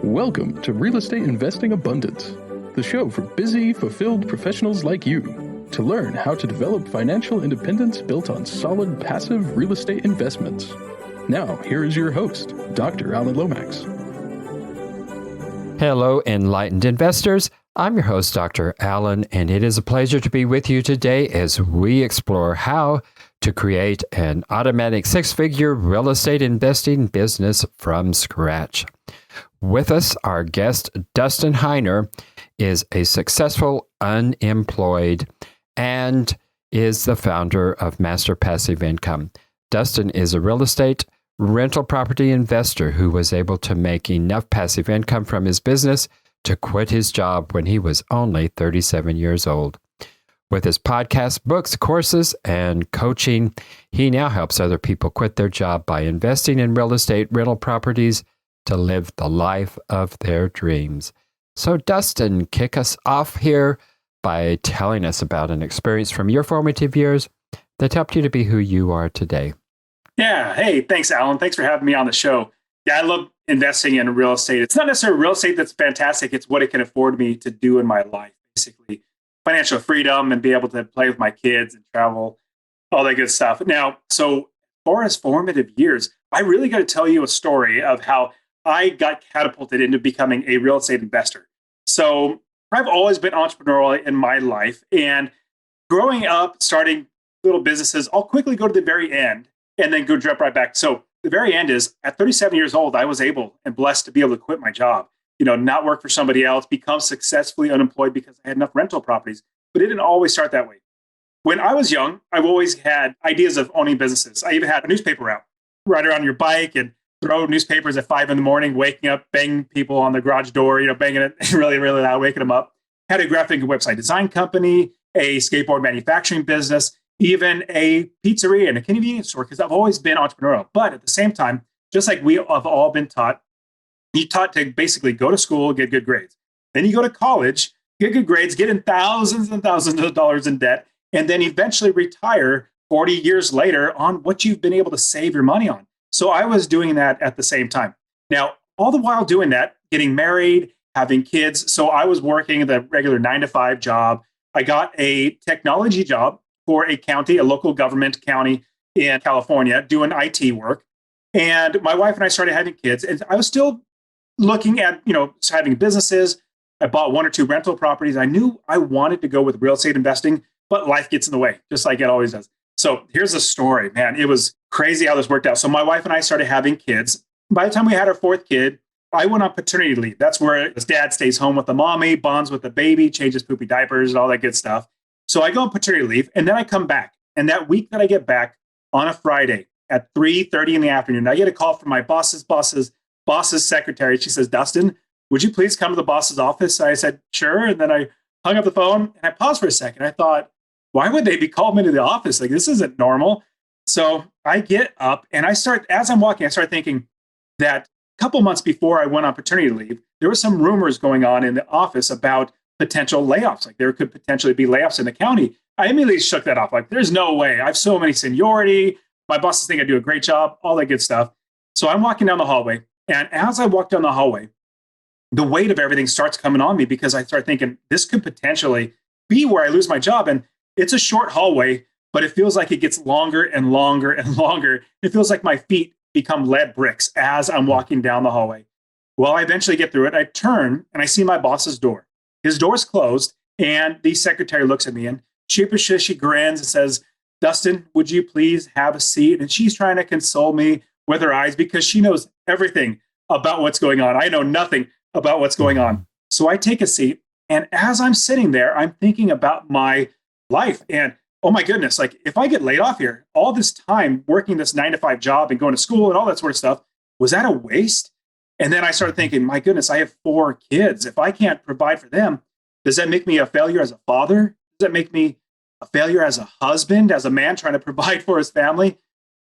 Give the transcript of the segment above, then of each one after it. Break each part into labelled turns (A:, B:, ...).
A: Welcome to Real Estate Investing Abundance, the show for busy, fulfilled professionals like you to learn how to develop financial independence built on solid, passive real estate investments. Now, here is your host, Dr. Alan Lomax.
B: Hello, enlightened investors. I'm your host, Dr. Alan, and it is a pleasure to be with you today as we explore how to create an automatic six-figure real estate investing business from scratch. With us, our guest, Dustin Heiner, is a successful unemployed and is the founder of Master Passive Income. Dustin is a real estate rental property investor who was able to make enough passive income from his business to quit his job when he was only 37 years old. With his podcast, books, courses, and coaching, he now helps other people quit their job by investing in real estate rental properties to live the life of their dreams. So, Dustin, kick us off here by telling us about an experience from your formative years that helped you to be who you are today.
C: Yeah. Hey, thanks, Alan. Thanks for having me on the show. Yeah, I love investing in real estate. It's not necessarily real estate that's fantastic. It's what it can afford me to do in my life, basically. Financial freedom and be able to play with my kids and travel, all that good stuff. Now, so as far as formative years, I really got to tell you a story of how I got catapulted into becoming a real estate investor. So I've always been entrepreneurial in my life. And growing up, starting little businesses, I'll quickly go to the very end and then go jump right back. So the very end is at 37 years old, I was able and blessed to be able to quit my job, not work for somebody else, become successfully unemployed because I had enough rental properties. But it didn't always start that way. When I was young, I've always had ideas of owning businesses. I even had a newspaper route, ride around your bike and throw newspapers at 5 a.m, waking up, banging people on the garage door, banging it really, really loud, waking them up. Had a graphic and website design company, a skateboard manufacturing business, even a pizzeria and a convenience store, because I've always been entrepreneurial. But at the same time, just like we have all been taught, you're taught to basically go to school, get good grades. Then you go to college, get good grades, get in thousands and thousands of dollars in debt, and then eventually retire 40 years later on what you've been able to save your money on. So I was doing that at the same time. Now, all the while doing that, getting married, having kids. So I was working the regular 9-to-5 job. I got a technology job for a county, a local government county in California, doing IT work. And my wife and I started having kids. And I was still looking at, having businesses. I bought 1 or 2 rental properties. I knew I wanted to go with real estate investing, but life gets in the way, just like it always does. So here's the story, man. It was crazy how this worked out. So my wife and I started having kids. By the time we had our 4th kid, I went on paternity leave. That's where his dad stays home with the mommy, bonds with the baby, changes poopy diapers and all that good stuff. So I go on paternity leave and then I come back. And that week that I get back on a Friday at 3:30 in the afternoon, I get a call from my boss's secretary. She says, "Dustin, would you please come to the boss's office?" I said, "Sure." And then I hung up the phone and I paused for a second. I thought, why would they be calling me to the office? Like, this isn't normal. So I get up and as I'm walking, I start thinking that a couple months before I went on paternity leave, there were some rumors going on in the office about potential layoffs. Like there could potentially be layoffs in the county. I immediately shook that off. Like, there's no way. I have so many seniority. My bosses think I do a great job, all that good stuff. So I'm walking down the hallway. And as I walk down the hallway, the weight of everything starts coming on me because I start thinking this could potentially be where I lose my job. And it's a short hallway, but it feels like it gets longer and longer and longer. It feels like my feet become lead bricks as I'm walking down the hallway. Well, I eventually get through it. I turn and I see my boss's door. His door's closed, and the secretary looks at me and sheepishly she grins and says, "Dustin, would you please have a seat?" And she's trying to console me with her eyes because she knows everything about what's going on. I know nothing about what's going on. So I take a seat, and as I'm sitting there, I'm thinking about my life. And oh my goodness, like if I get laid off here, all this time working this 9-to-5 job and going to school and all that sort of stuff, was that a waste? And then I started thinking, my goodness, I have 4 kids. If I can't provide for them, does that make me a failure as a father? Does that make me a failure as a husband, as a man trying to provide for his family?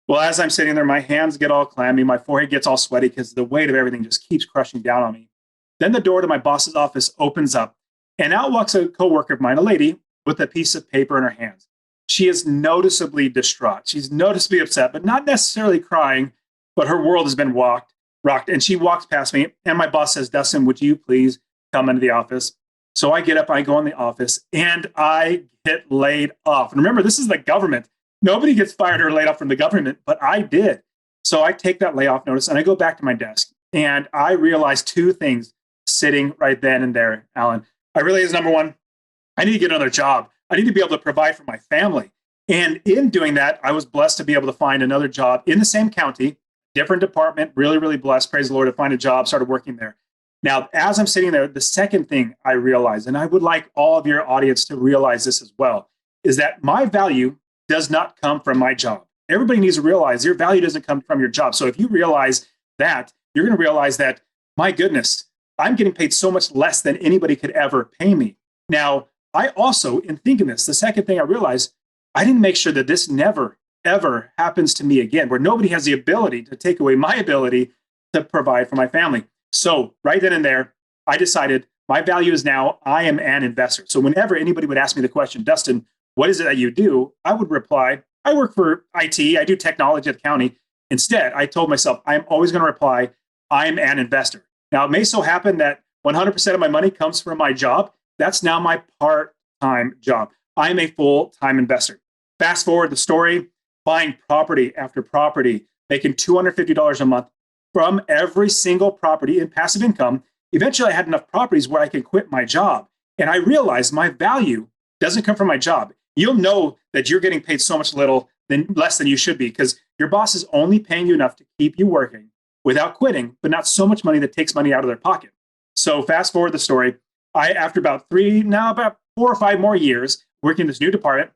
C: Well, as I'm sitting there, my hands get all clammy. My forehead gets all sweaty because the weight of everything just keeps crushing down on me. Then the door to my boss's office opens up, and out walks a coworker of mine, a lady with a piece of paper in her hands. She is noticeably distraught. She's noticeably upset, but not necessarily crying, but her world has been rocked. rocked. And she walks past me, and my boss says, Dustin, would you please come into the office? So I get up, I go in the office, and I get laid off. And remember, this is the government. Nobody gets fired or laid off from the government, but I did. So I take that layoff notice and I go back to my desk, and I realize two things sitting right then and there, Alan. I realize, number one, I need to get another job. I need to be able to provide for my family. And in doing that, I was blessed to be able to find another job in the same county, different department, really, really blessed, praise the Lord, to find a job, started working there. Now, as I'm sitting there, the second thing I realized, and I would like all of your audience to realize this as well, is that my value does not come from my job. Everybody needs to realize your value doesn't come from your job. So if you realize that, you're going to realize that, my goodness, I'm getting paid so much less than anybody could ever pay me. Now, I also, in thinking this, the second thing I realized, I didn't make sure that this never, ever happens to me again, where nobody has the ability to take away my ability to provide for my family. So right then and there, I decided my value is now I am an investor. So whenever anybody would ask me the question, Dustin, what is it that you do? I would reply, I work for IT. I do technology at the county. Instead, I told myself, I'm always going to reply, I'm an investor. Now, it may so happen that 100% of my money comes from my job. That's now my part-time job. I'm a full-time investor. Fast forward the story, buying property after property, making $250 a month from every single property in passive income. Eventually, I had enough properties where I could quit my job. And I realized my value doesn't come from my job. You'll know that you're getting paid so much less than you should be, because your boss is only paying you enough to keep you working without quitting, but not so much money that takes money out of their pocket. So fast forward the story. After about 4 or 5 more years working in this new department,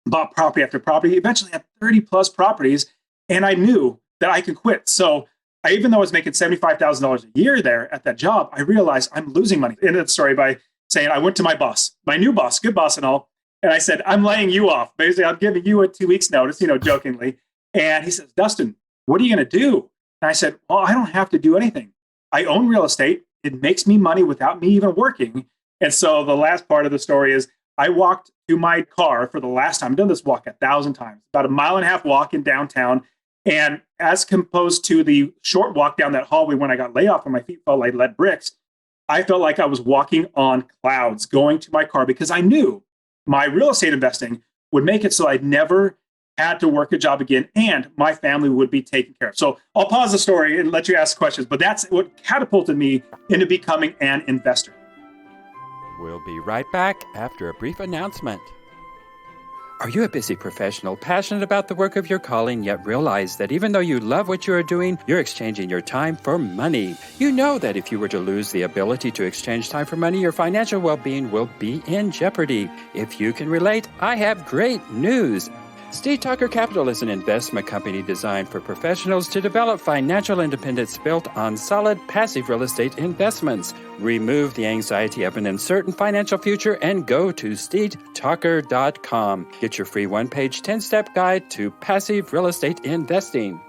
C: bought property after property, eventually had 30 plus properties, and I knew that I could quit. So even though I was making $75,000 a year there at that job, I realized I'm losing money. Ended the story by saying, I went to my boss, my new boss, good boss and all, and I said, I'm laying you off. Basically, I'm giving you a 2 weeks notice, jokingly. And he says, Dustin, what are you going to do? And I said, well, I don't have to do anything. I own real estate. It makes me money without me even working. And so the last part of the story is I walked to my car for the last time. I've done this walk 1,000 times, about a 1.5 mile walk in downtown. And as composed to the short walk down that hallway when I got laid off and my feet felt like lead bricks, I felt like I was walking on clouds going to my car, because I knew my real estate investing would make it so I never had to work a job again, and my family would be taken care of. So I'll pause the story and let you ask questions, but that's what catapulted me into becoming an investor.
B: We'll be right back after a brief announcement. Are you a busy professional, passionate about the work of your calling, yet realize that even though you love what you are doing, you're exchanging your time for money? You know that if you were to lose the ability to exchange time for money, your financial well-being will be in jeopardy. If you can relate, I have great news. Steed Tucker Capital is an investment company designed for professionals to develop financial independence built on solid passive real estate investments. Remove the anxiety of an uncertain financial future and go to steedtucker.com. Get your free one-page 10-step guide to passive real estate investing.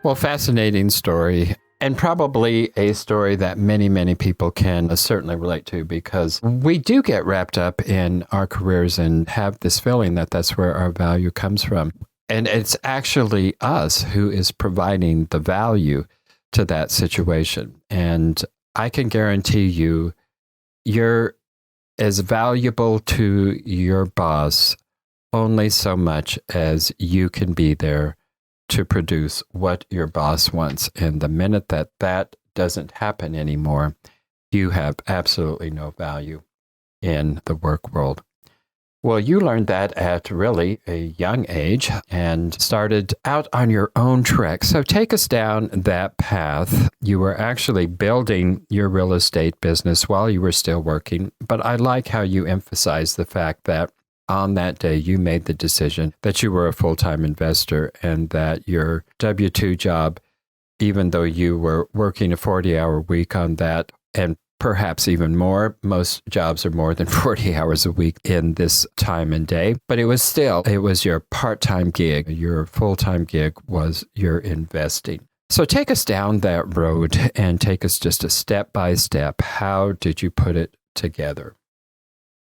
B: Well, fascinating story. And probably a story that many, many people can certainly relate to, because we do get wrapped up in our careers and have this feeling that that's where our value comes from. And it's actually us who is providing the value to that situation. And I can guarantee you, you're as valuable to your boss only so much as you can be there to produce what your boss wants. And the minute that that doesn't happen anymore, you have absolutely no value in the work world. Well, you learned that at really a young age and started out on your own trek. So take us down that path. You were actually building your real estate business while you were still working. But I like how you emphasize the fact that on that day, you made the decision that you were a full-time investor, and that your W-2 job, even though you were working a 40-hour week on that, and perhaps even more, most jobs are more than 40 hours a week in this time and day, but it was your part-time gig. Your full-time gig was your investing. So take us down that road and take us just a step by step. How did you put it together?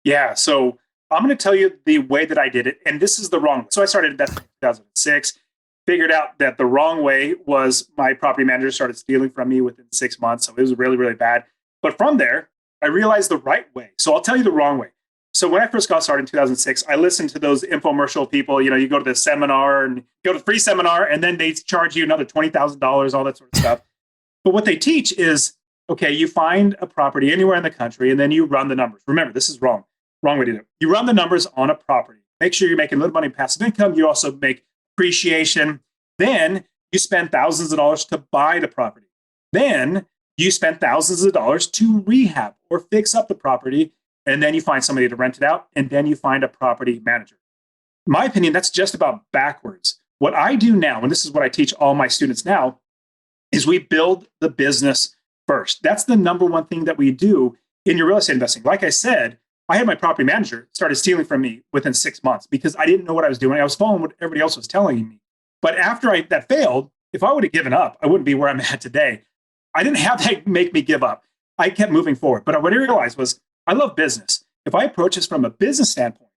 C: Yeah, so I'm going to tell you the way that I did it, and this is the wrong way. So I started investing in 2006, figured out that the wrong way was my property manager started stealing from me within 6 months. So it was really, really bad. But from there, I realized the right way. So I'll tell you the wrong way. So when I first got started in 2006, I listened to those infomercial people. You go to the seminar and go to the free seminar, and then they charge you another $20,000, all that sort of stuff. But what they teach is, okay, you find a property anywhere in the country, and then you run the numbers. Remember, this is wrong way to do it. You run the numbers on a property. Make sure you're making a little money in passive income. You also make appreciation. Then you spend thousands of dollars to buy the property. Then you spend thousands of dollars to rehab or fix up the property. And then you find somebody to rent it out. And then you find a property manager. In my opinion, that's just about backwards. What I do now, and this is what I teach all my students now, is we build the business first. That's the number one thing that we do in your real estate investing. Like I said, I had my property manager started stealing from me within 6 months because I didn't know what I was doing. I was following what everybody else was telling me. But after that failed, if I would have given up, I wouldn't be where I'm at today. I didn't have that make me give up. I kept moving forward. But what I realized was I love business. If I approach this from a business standpoint,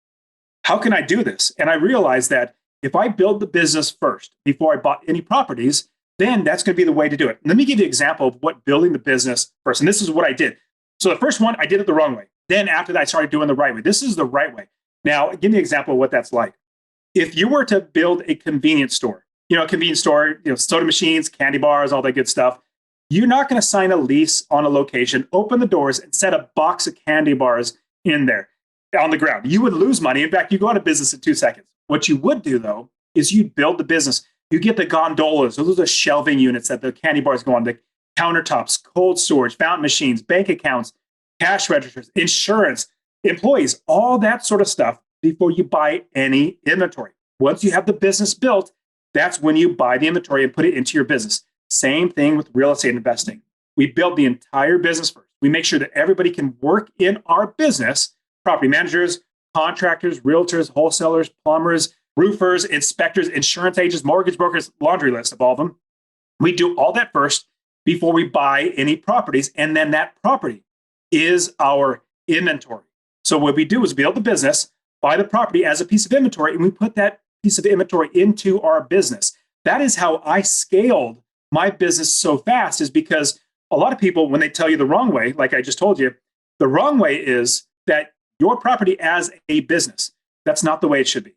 C: how can I do this? And I realized that if I build the business first before I bought any properties, then that's going to be the way to do it. Let me give you an example of what building the business first. And this is what I did. So the first one, I did it the wrong way. Then after that, I started doing the right way. This is the right way. Now, give me an example of what that's like. If you were to build a convenience store, soda machines, candy bars, all that good stuff, you're not going to sign a lease on a location, open the doors, and set a box of candy bars in there on the ground. You would lose money. In fact, you go out of business in 2 seconds. What you would do, though, is you'd build the business. You get the gondolas. Those are the shelving units that the candy bars go on, the countertops, cold storage, fountain machines, bank accounts, cash registers, insurance, employees, all that sort of stuff before you buy any inventory. Once you have the business built, that's when you buy the inventory and put it into your business. Same thing with real estate investing. We build the entire business first. We make sure that everybody can work in our business, property managers, contractors, realtors, wholesalers, plumbers, roofers, inspectors, insurance agents, mortgage brokers, laundry list of all of them. We do all that first before we buy any properties. And then that property is our inventory. So what we do is build the business, buy the property as a piece of inventory, and we put that piece of inventory into our business. That is how I scaled my business so fast, is because a lot of people, when they tell you the wrong way, like I just told you, the wrong way is that your property as a business, that's not the way it should be.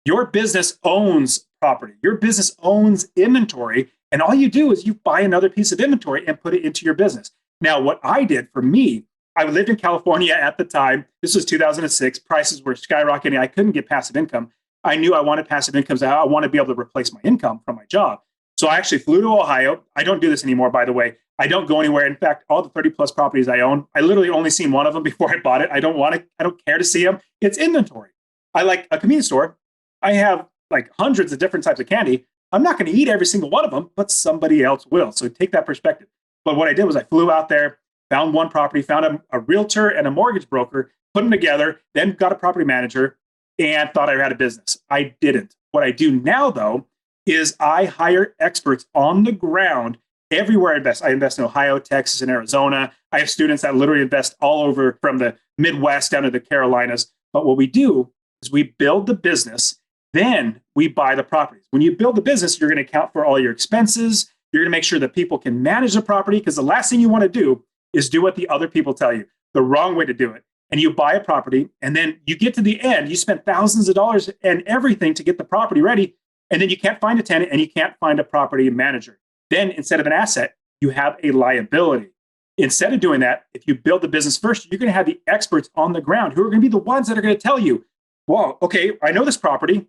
C: Your business owns property. Your business owns inventory. And all you do is you buy another piece of inventory and put it into your business. Now, what I did for me, I lived in California at the time. This was 2006. Prices were skyrocketing. I couldn't get passive income. I knew I wanted passive income. I wanted to be able to replace my income from my job. So I actually flew to Ohio. I don't do this anymore, by the way. I don't go anywhere. In fact, all the 30 plus properties I own, I literally only seen one of them before I bought it. I don't care to see them. It's inventory. I like a convenience store. I have like hundreds of different types of candy. I'm not going to eat every single one of them, but somebody else will. So take that perspective. But what I did was I flew out there, found one property, found a realtor and a mortgage broker, put them together, then got a property manager and thought I had a business. I didn't. What I do now, though, is I hire experts on the ground everywhere I invest. I invest in Ohio, Texas, and Arizona. I have students that literally invest all over from the Midwest down to the Carolinas. But what we do is we build the business, then we buy the properties. When you build the business, you're going to account for all your expenses. You're going to make sure that people can manage the property, because the last thing you want to do is do what the other people tell you, the wrong way to do it. And you buy a property, and then you get to the end, you spend thousands of dollars and everything to get the property ready, and then you can't find a tenant and you can't find a property manager. Then instead of an asset, you have a liability. Instead of doing that, if you build the business first, you're going to have the experts on the ground who are going to be the ones that are going to tell you, well, okay, I know this property,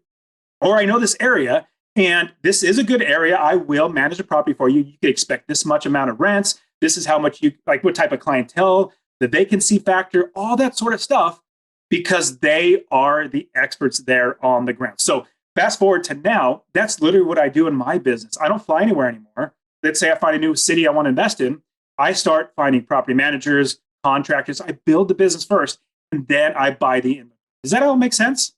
C: or I know this area, and this is a good area. I will manage the property for you. You can expect this much amount of rents. This is how much you like, what type of clientele, the vacancy factor, all that sort of stuff, because they are the experts there on the ground. So fast forward to now, that's literally what I do in my business. I don't fly anywhere anymore. Let's say I find a new city I want to invest in. I start finding property managers, contractors. I build the business first, and then I buy the inventory. Does that all make sense?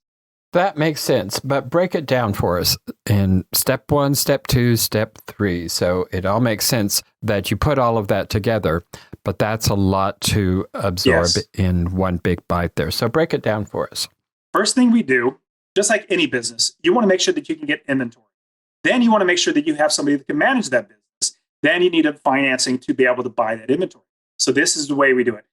B: That makes sense, but break it down for us in step 1, step 2, step 3. So it all makes sense that you put all of that together, but that's a lot to absorb in one big bite there. So break it down for us.
C: First thing we do, just like any business, you want to make sure that you can get inventory. Then you want to make sure that you have somebody that can manage that business. Then you need a financing to be able to buy that inventory. So this is the way we do it.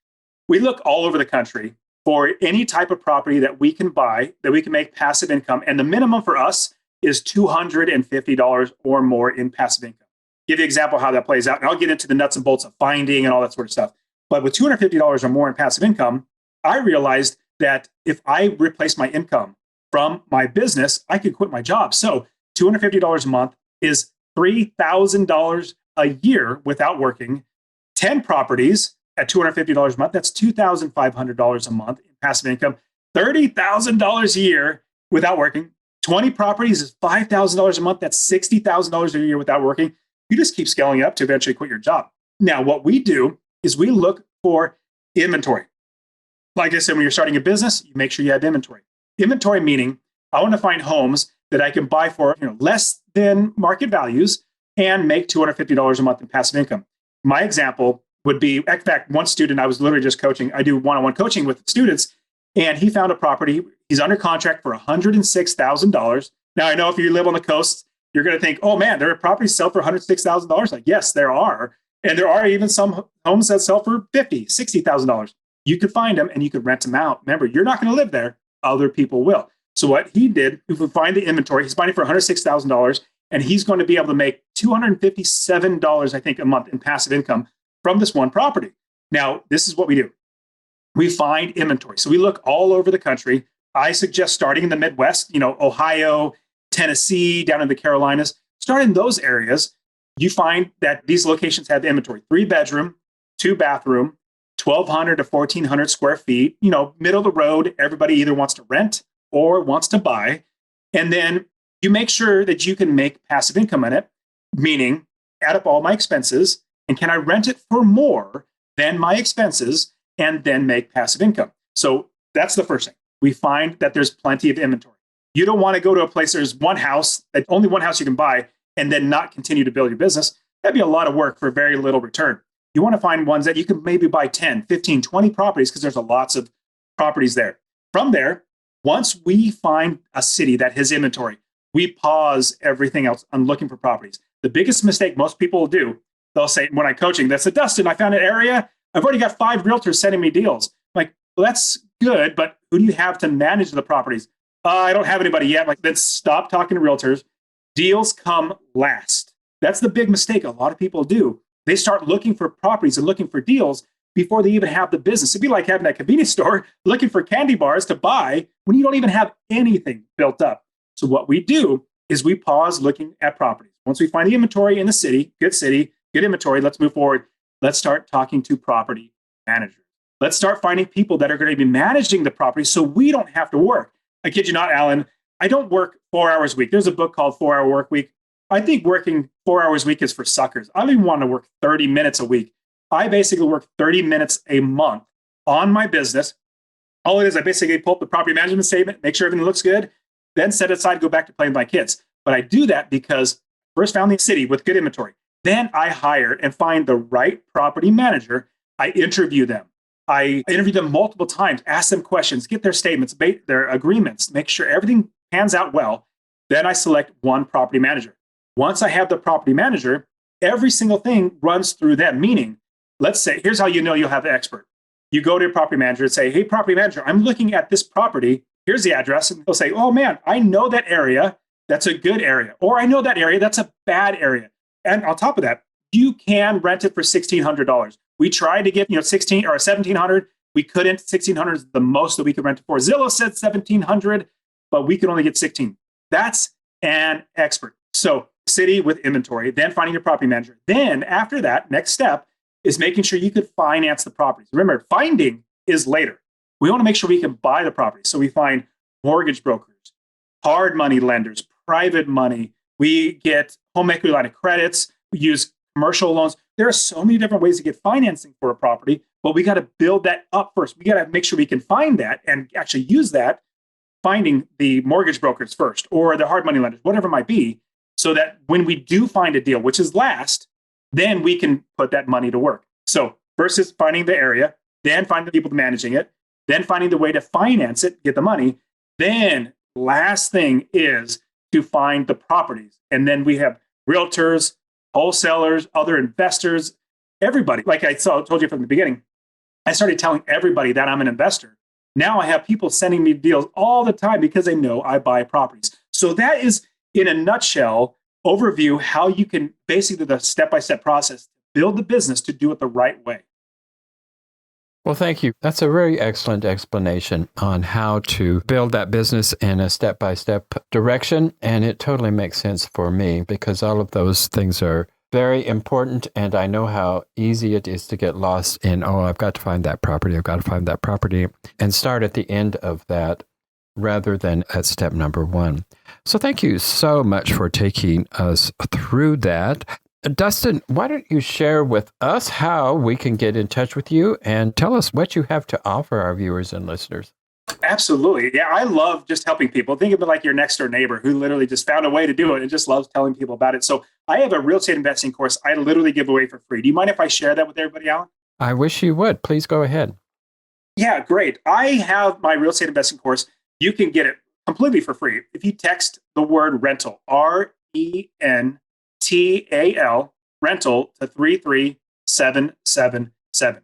C: We look all over the country for any type of property that we can buy, that we can make passive income. And the minimum for us is $250 or more in passive income. Give you an example of how that plays out. And I'll get into the nuts and bolts of finding and all that sort of stuff. But with $250 or more in passive income, I realized that if I replace my income from my business, I could quit my job. So $250 a month is $3,000 a year without working. 10 properties at $250 a month, that's $2,500 a month in passive income. $30,000 a year without working. 20 properties is $5,000 a month. That's $60,000 a year without working. You just keep scaling up to eventually quit your job. Now, what we do is we look for inventory. Like I said, when you're starting a business, you make sure you have inventory. Inventory meaning I want to find homes that I can buy for less than market values and make $250 a month in passive income. My example would be, in fact, one student I was literally just coaching. I do one-on-one coaching with students, and he found a property. He's under contract for $106,000. Now, I know if you live on the coast, you're going to think, oh man, there are properties sell for $106,000. Like, yes, there are. And there are even some homes that sell for $50,000, $60,000. You could find them and you could rent them out. Remember, you're not going to live there. Other people will. So what he did, if we find the inventory, he's buying it for $106,000, and he's going to be able to make $257, I think, a month in passive income from this one property. Now, this is what we do. We find inventory. So we look all over the country. I suggest starting in the Midwest, Ohio, Tennessee, down in the Carolinas. Start in those areas. You find that these locations have inventory, 3-bedroom, 2-bathroom, 1,200 to 1,400 square feet, middle of the road. Everybody either wants to rent or wants to buy. And then you make sure that you can make passive income in it, meaning add up all my expenses and can I rent it for more than my expenses and then make passive income. So that's the first thing. We find that there's plenty of inventory. You don't want to go to a place there's only one house you can buy and then not continue to build your business. That'd be a lot of work for very little return. You want to find ones that you can maybe buy 10, 15, 20 properties because there's lots of properties there. From there, once we find a city that has inventory, we pause everything else on looking for properties. The biggest mistake most people will do, they'll say, when I'm coaching, they say, Dustin, I found an area. I've already got 5 realtors sending me deals. I'm like, well, that's good, but who do you have to manage the properties? I don't have anybody yet. Like, let's stop talking to realtors. Deals come last. That's the big mistake a lot of people do. They start looking for properties and looking for deals before they even have the business. It'd be like having that convenience store looking for candy bars to buy when you don't even have anything built up. So what we do is we pause looking at properties. Once we find the inventory in the city, good inventory, let's move forward. Let's start talking to property managers. Let's start finding people that are going to be managing the property so we don't have to work. I kid you not, Alan, I don't work 4 hours a week. There's a book called 4-Hour Work Week. I think working 4 hours a week is for suckers. I don't even want to work 30 minutes a week. I basically work 30 minutes a month on my business. All it is, I basically pull up the property management statement, make sure everything looks good, then set it aside, go back to playing with my kids. But I do that because first found the city with good inventory. Then I hire and find the right property manager. I interview them. I interview them multiple times, ask them questions, get their statements, their agreements, make sure everything pans out well. Then I select one property manager. Once I have the property manager, every single thing runs through them. Meaning, let's say, here's how you know you'll have an expert. You go to your property manager and say, hey, property manager, I'm looking at this property. Here's the address. And they'll say, oh man, I know that area. That's a good area. Or I know that area. That's a bad area. And on top of that, you can rent it for $1,600. We tried to get, $1,600 or $1,700. We couldn't. $1,600 is the most that we could rent it for. Zillow said $1,700, but we could only get $1,600. That's an expert. So city with inventory, then finding your property manager. Then after that, next step is making sure you could finance the properties. Remember, finding is later. We want to make sure we can buy the property. So we find mortgage brokers, hard money lenders, private money. We get home equity line of credits. We use commercial loans. There are so many different ways to get financing for a property, but we got to build that up first. We got to make sure we can find that and actually use that, finding the mortgage brokers first or the hard money lenders, whatever it might be, so that when we do find a deal, which is last, then we can put that money to work. So first is finding the area, then finding the people managing it, then finding the way to finance it, get the money. Then last thing is to find the properties. And then we have realtors, wholesalers, other investors, everybody. Like I told you from the beginning, I started telling everybody that I'm an investor. Now I have people sending me deals all the time because they know I buy properties. So that is, in a nutshell, overview how you can basically the step-by-step process build the business to do it the right way.
B: Well, thank you. That's a very excellent explanation on how to build that business in a step-by-step direction. And it totally makes sense for me because all of those things are very important. And I know how easy it is to get lost in, I've got to find that property. I've got to find that property, and start at the end of that rather than at step number one. So thank you so much for taking us through that. Dustin, why don't you share with us how we can get in touch with you and tell us what you have to offer our viewers and listeners?
C: Absolutely. Yeah, I love just helping people. Think of it like your next door neighbor who literally just found a way to do it and just loves telling people about it. So I have a real estate investing course I literally give away for free. Do you mind if I share that with everybody, Alan?
B: I wish you would. Please go ahead.
C: Yeah, great. I have my real estate investing course. You can get it completely for free. If you text the word rental, RENTAL, rental to 33777.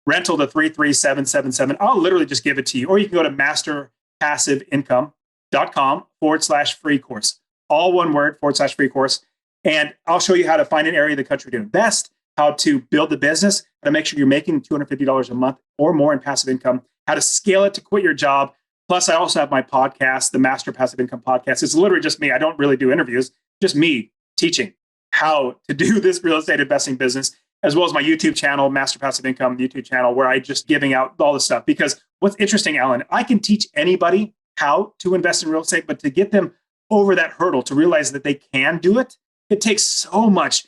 C: Rental to 33777. I'll literally just give it to you. Or you can go to masterpassiveincome.com/free course. All one word, /free course. And I'll show you how to find an area of the country to invest, how to build the business, how to make sure you're making $250 a month or more in passive income, how to scale it to quit your job. Plus, I also have my podcast, the Master Passive Income Podcast. It's literally just me. I don't really do interviews, just me teaching how to do this real estate investing business, as well as my YouTube channel, Master Passive Income YouTube channel, where I just giving out all this stuff. Because what's interesting, Alan, I can teach anybody how to invest in real estate, but to get them over that hurdle to realize that they can do it, it takes so much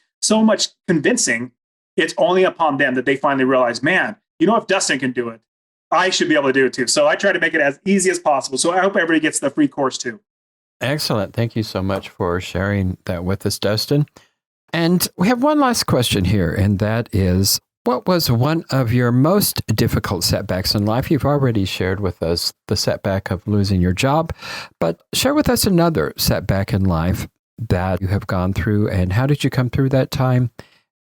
C: convincing. It's only upon them that they finally realize, man, if Dustin can do it, I should be able to do it too. So I try to make it as easy as possible. So I hope everybody gets the free course too.
B: Excellent. Thank you so much for sharing that with us, Dustin. And we have one last question here, and that is, what was one of your most difficult setbacks in life? You've already shared with us the setback of losing your job, but share with us another setback in life that you have gone through, and how did you come through that time?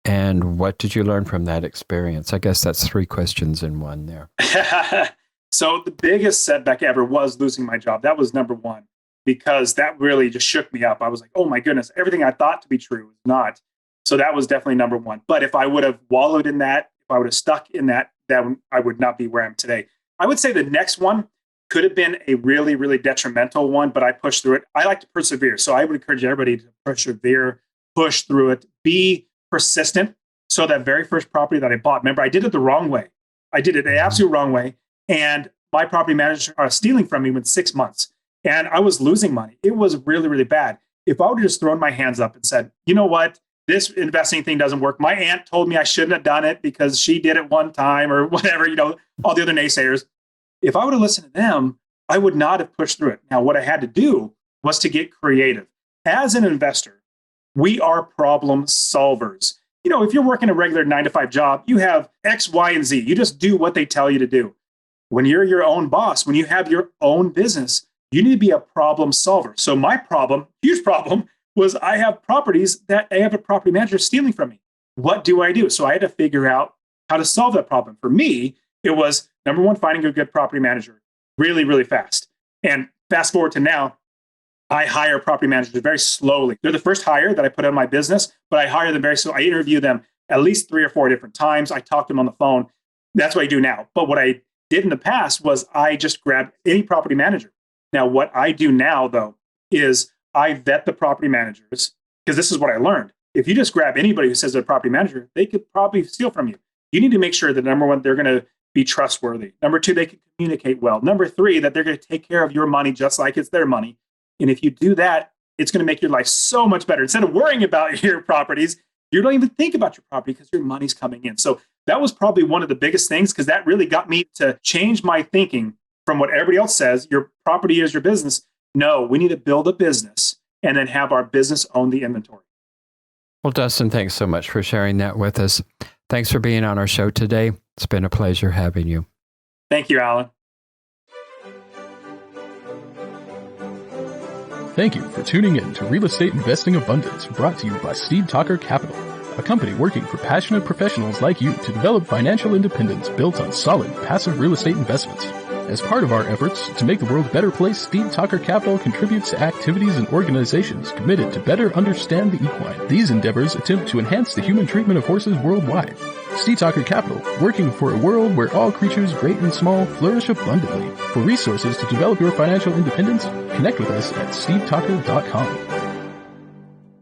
B: And what did you learn from that experience? I guess that's 3 questions in one there.
C: So the biggest setback ever was losing my job. That was number one, because that really just shook me up. I was like, oh my goodness, everything I thought to be true is not. So that was definitely number one. But if I would have wallowed in that, if I would have stuck in that, I would not be where I am today. I would say the next one could have been a really, really detrimental one, but I pushed through it. I like to persevere. So I would encourage everybody to persevere, push through it, be persistent. So that very first property that I bought, remember, I did it the wrong way. I did it the absolute wrong way. And my property manager are stealing from me within 6 months. And I was losing money. It was really, really bad. If I would have just thrown my hands up and said, you know what, this investing thing doesn't work. My aunt told me I shouldn't have done it because she did it one time or whatever, all the other naysayers. If I would have listened to them, I would not have pushed through it. Now, what I had to do was to get creative. As an investor, we are problem solvers. If you're working a regular 9-to-5 job, you have X, Y, and Z. You just do what they tell you to do. When you're your own boss, when you have your own business, you need to be a problem solver. So my huge problem, was I have properties that I have a property manager stealing from me. What do I do? So I had to figure out how to solve that problem. For me, it was number one, finding a good property manager really, really fast. And fast forward to now, I hire property managers very slowly. They're the first hire that I put on my business, but I hire them very slow. I interview them at least 3 or 4 different times. I talk to them on the phone. That's what I do now. But what I did in the past was I just grabbed any property manager. Now, what I do now, though, is I vet the property managers, because this is what I learned. If you just grab anybody who says they're a property manager, they could probably steal from you. You need to make sure that, number one, they're going to be trustworthy. Number two, they can communicate well. Number three, that they're going to take care of your money just like it's their money. And if you do that, it's going to make your life so much better. Instead of worrying about your properties, you don't even think about your property because your money's coming in. So that was probably one of the biggest things, because that really got me to change my thinking from what everybody else says, your property is your business. No, we need to build a business and then have our business own the inventory.
B: Well, Dustin, thanks so much for sharing that with us. Thanks for being on our show today. It's been a pleasure having you.
C: Thank you, Alan.
A: Thank you for tuning in to Real Estate Investing Abundance, brought to you by Steve Talker Capital, a company working for passionate professionals like you to develop financial independence built on solid, passive real estate investments. As part of our efforts to make the world a better place, Steve Talker Capital contributes to activities and organizations committed to better understand the equine. These endeavors attempt to enhance the human treatment of horses worldwide. Steve Talker Capital, working for a world where all creatures, great and small, flourish abundantly. For resources to develop your financial independence, connect with us at stevetalker.com.